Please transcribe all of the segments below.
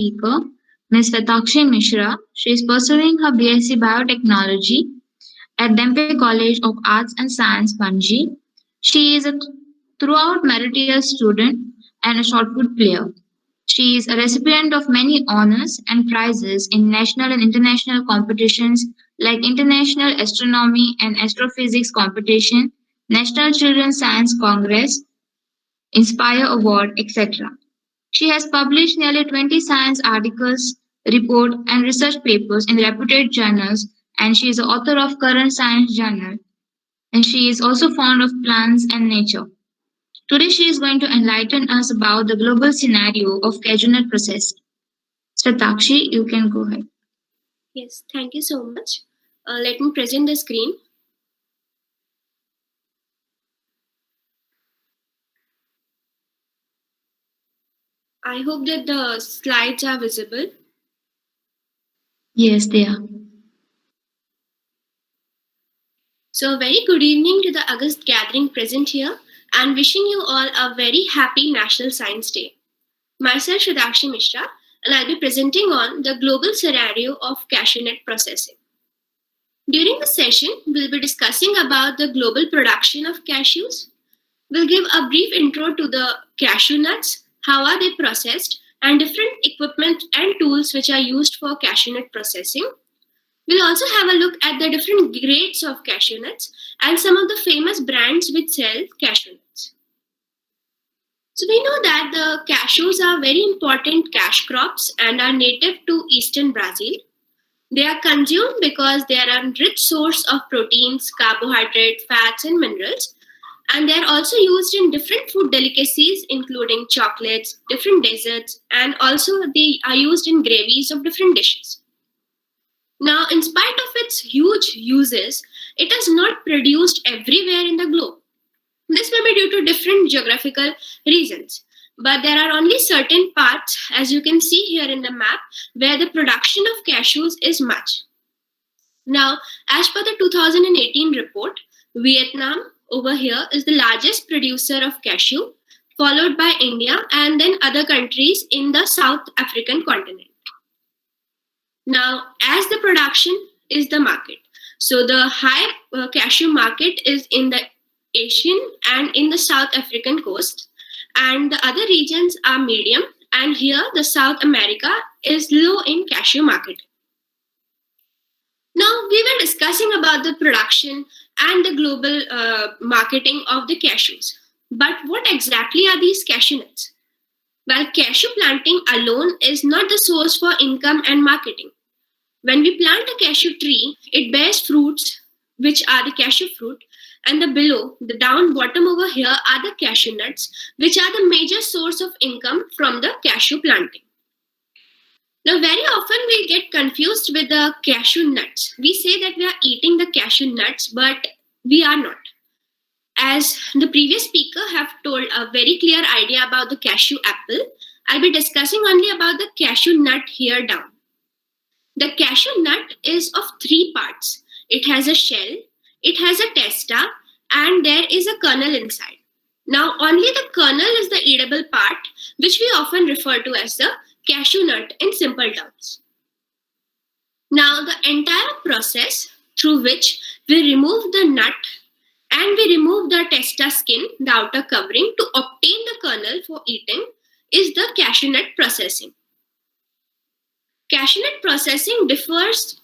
speaker, Ms. Vetakshi Mishra. She is pursuing her BSc Biotechnology at Dempe College of Arts and Science, Panji. She is a throughout meritorious student and a shot put player. She is a recipient of many honors and prizes in national and international competitions like International Astronomy and Astrophysics Competition, National Children's Science Congress, Inspire Award, etc. She has published nearly 20 science articles, reports, and research papers in reputed journals, and she is the author of Current Science Journal. And she is also fond of plants and nature. Today, she is going to enlighten us about the global scenario of cashew nut process. Satakshi, you can go ahead. Yes, thank you so much. Let me present the screen. I hope that the slides are visible. Yes, they are. So, very good evening to the August gathering present here and wishing you all a very happy National Science Day. Myself Shudakshi Mishra and I'll be presenting on the global scenario of cashew nut processing. During the session, we'll be discussing about the global production of cashews. We'll give a brief intro to the cashew nuts, how are they processed, and different equipment and tools which are used for cashew nut processing. We'll also have a look at the different grades of cashew nuts and some of the famous brands which sell cashew nuts. So we know that the cashews are very important cash crops and are native to eastern Brazil. They are consumed because they are a rich source of proteins, carbohydrate, fats, and minerals. And they are also used in different food delicacies, including chocolates, different desserts, and also they are used in gravies of different dishes. Now, in spite of its huge uses, it is not produced everywhere in the globe. This may be due to different geographical reasons. But there are only certain parts, as you can see here in the map, where the production of cashews is much. Now, as per the 2018 report, Vietnam over here is the largest producer of cashew, followed by India and then other countries in the South African continent. Now, as the production is the market, so the high cashew market is in the Asian and in the South African coast, and the other regions are medium, and here the South America is low in cashew market. Now, we were discussing about the production and the global marketing of the cashews. But what exactly are these cashew nuts? Well, cashew planting alone is not the source for income and marketing. When we plant a cashew tree, it bears fruits, which are the cashew fruit, and the below, the down bottom over here are the cashew nuts, which are the major source of income from the cashew planting. Now, very often we get confused with the cashew nuts. We say that we are eating the cashew nuts, but we are not. As the previous speaker have told a very clear idea about the cashew apple, I'll be discussing only about the cashew nut here down. The cashew nut is of three parts. It has a shell, it has a testa, and there is a kernel inside. Now, only the kernel is the edible part, which we often refer to as the cashew nut in simple terms. Now, the entire process through which we remove the nut and we remove the testa skin, the outer covering, to obtain the kernel for eating is the cashew nut processing. Cashew nut processing differs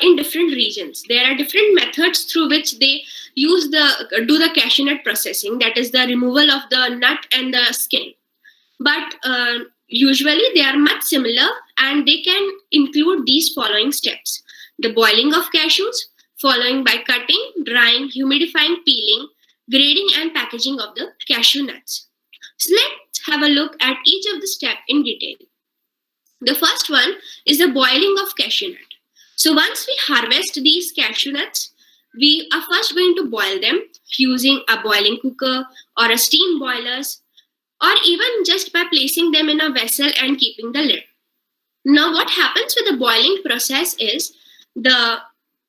in different regions. There are different methods through which they do the cashew nut processing, that is the removal of the nut and the skin. But usually they are much similar and they can include these following steps: the boiling of cashews, following by cutting, drying, humidifying, peeling, grading, and packaging of the cashew nuts. So let's have a look at each of the steps in detail. The first one is the boiling of cashew nut. So once we harvest these cashew nuts, we are first going to boil them using a boiling cooker or a steam boilers, or even just by placing them in a vessel and keeping the lid. Now what happens with the boiling process is the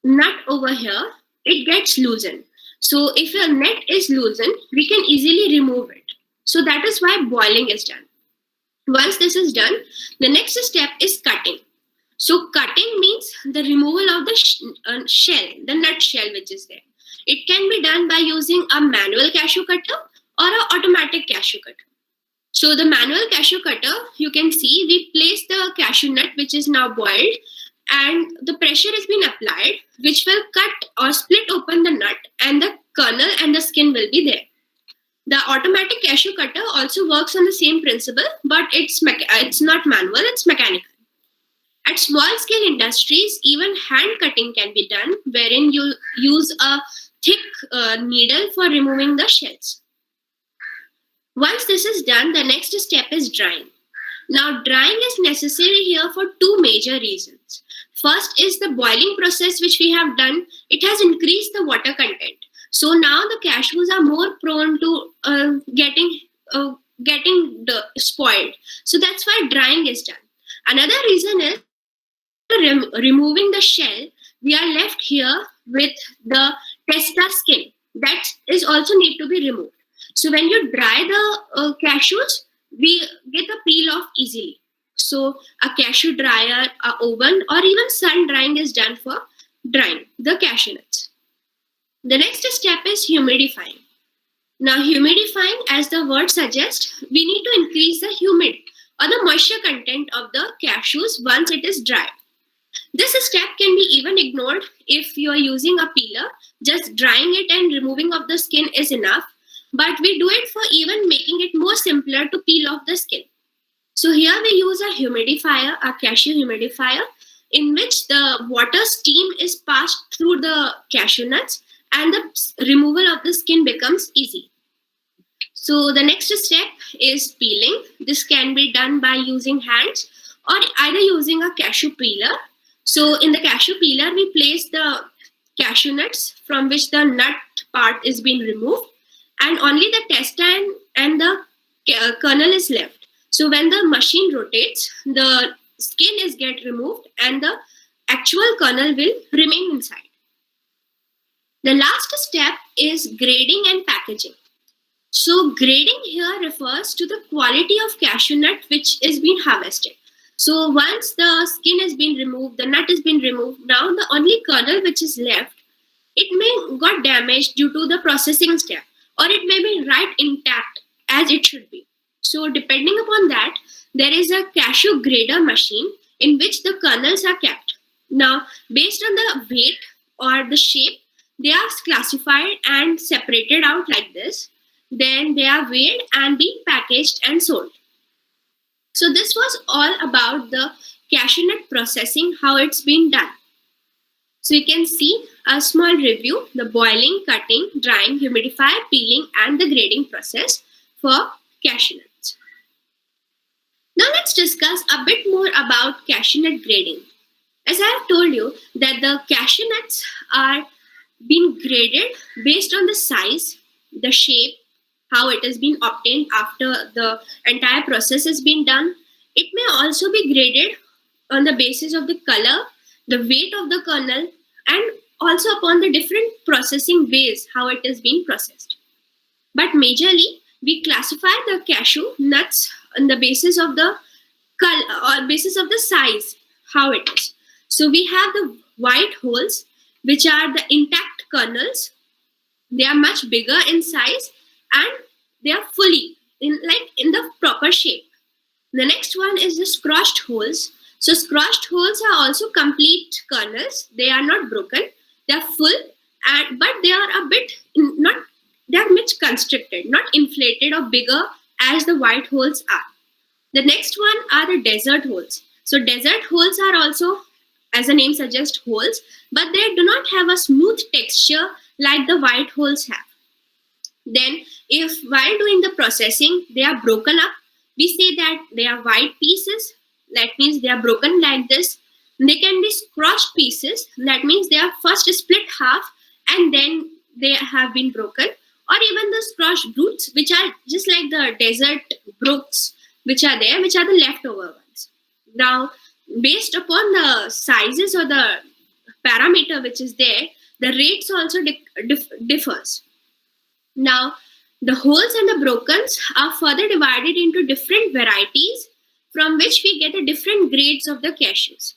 nut over here, it gets loosened. So if a nut is loosened, we can easily remove it. So that is why boiling is done. Once this is done, the next step is cutting. So cutting means the removal of the shell, the nut shell which is there. It can be done by using a manual cashew cutter or an automatic cashew cutter. So the manual cashew cutter, you can see we place the cashew nut which is now boiled, and the pressure has been applied which will cut or split open the nut, and the kernel and the skin will be there. The automatic cashew cutter also works on the same principle, but it's not manual, it's mechanical. At small scale industries, even hand cutting can be done, wherein you use a thick needle for removing the shells. Once this is done, the next step is drying. Now, drying is necessary here for two major reasons. First is the boiling process which we have done. It has increased the water content. So now the cashews are more prone to getting spoiled. So that's why drying is done. Another reason is removing the shell, we are left here with the testa skin that is also need to be removed. So when you dry the cashews, we get the peel off easily. So a cashew dryer, a oven, or even sun drying is done for drying the cashew nuts. The next step is humidifying. Now humidifying, as the word suggests, we need to increase the humid or the moisture content of the cashews once it is dry. This step can be even ignored if you are using a peeler. Just drying it and removing of the skin is enough. But we do it for even making it more simpler to peel off the skin. So here we use a humidifier, a cashew humidifier, in which the water steam is passed through the cashew nuts and the removal of the skin becomes easy. So the next step is peeling. This can be done by using hands or either using a cashew peeler. So in the cashew peeler, we place the cashew nuts from which the nut part is being removed, and only the testa and the kernel is left. So when the machine rotates, the skin is get removed and the actual kernel will remain inside. The last step is grading and packaging. So grading here refers to the quality of cashew nut which is being harvested. So once the skin has been removed, the nut has been removed, now the only kernel which is left, it may got damaged due to the processing step, or it may be right intact as it should be. So depending upon that, there is a cashew grader machine in which the kernels are kept. Now, based on the weight or the shape, they are classified and separated out like this. Then they are weighed and being packaged and sold. So this was all about the cashew nut processing, how it's been done. So you can see a small review, the boiling, cutting, drying, humidify, peeling, and the grading process for cashew nuts. Now let's discuss a bit more about cashew nut grading. As I have told you that the cashew nuts are being graded based on the size, the shape, how it has been obtained after the entire process has been done. It may also be graded on the basis of the color, the weight of the kernel, and also upon the different processing ways how it is being processed. But majorly, we classify the cashew nuts on the basis of the color or basis of the size, how it is. So we have the white holes, which are the intact kernels. They are much bigger in size and they are fully in the proper shape. The next one is the scrotched holes. So scrotched holes are also complete kernels. They are not broken. They are full, but they are a bit they are much constricted, not inflated or bigger as the white holes are. The next one are the desert holes. So desert holes are also, as the name suggests, holes, but they do not have a smooth texture like the white holes have. Then, if while doing the processing, they are broken up, we say that they are white pieces. That means they are broken like this. They can be scrotched pieces. That means they are first split half and then they have been broken. Or even the scrotched broots, which are just like the desert brooks, which are there, which are the leftover ones. Now, based upon the sizes or the parameter which is there, the rates also differs. Now, the holes and the brokens are further divided into different varieties from which we get the different grades of the cashews.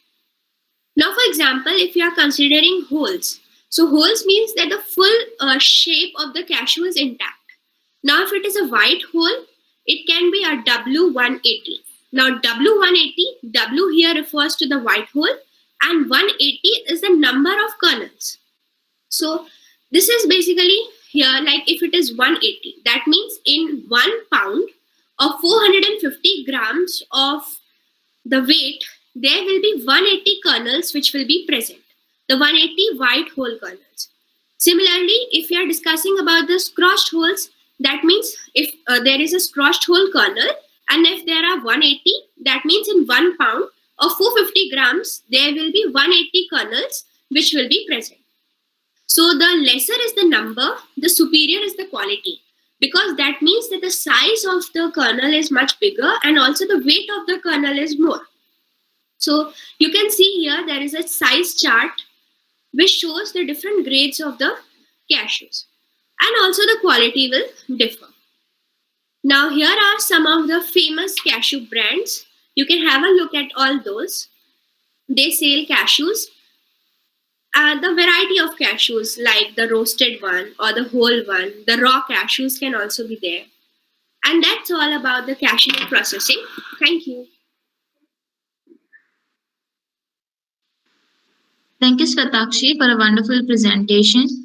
Now, for example, if you are considering holes, so holes means that the full shape of the cashew is intact. Now, if it is a white hole, it can be a W180. Now, W180, W here refers to the white hole, and 180 is the number of kernels. So, this is basically here, like if it is 180, that means in 1 pound of 450 grams of the weight, there will be 180 kernels which will be present, the 180 white hole kernels. Similarly, if you are discussing about the scratched holes, that means if there is a scratched hole kernel, and if there are 180, that means in 1 pound of 450 grams, there will be 180 kernels which will be present. So the lesser is the number, the superior is the quality, because that means that the size of the kernel is much bigger and also the weight of the kernel is more. So you can see here there is a size chart which shows the different grades of the cashews, and also the quality will differ. Now here are some of the famous cashew brands. You can have a look at all those. They sell cashews. The variety of cashews, like the roasted one or the whole one, the raw cashews can also be there. And that's all about the cashew processing. Thank you. Thank you, Swatakshi, for a wonderful presentation.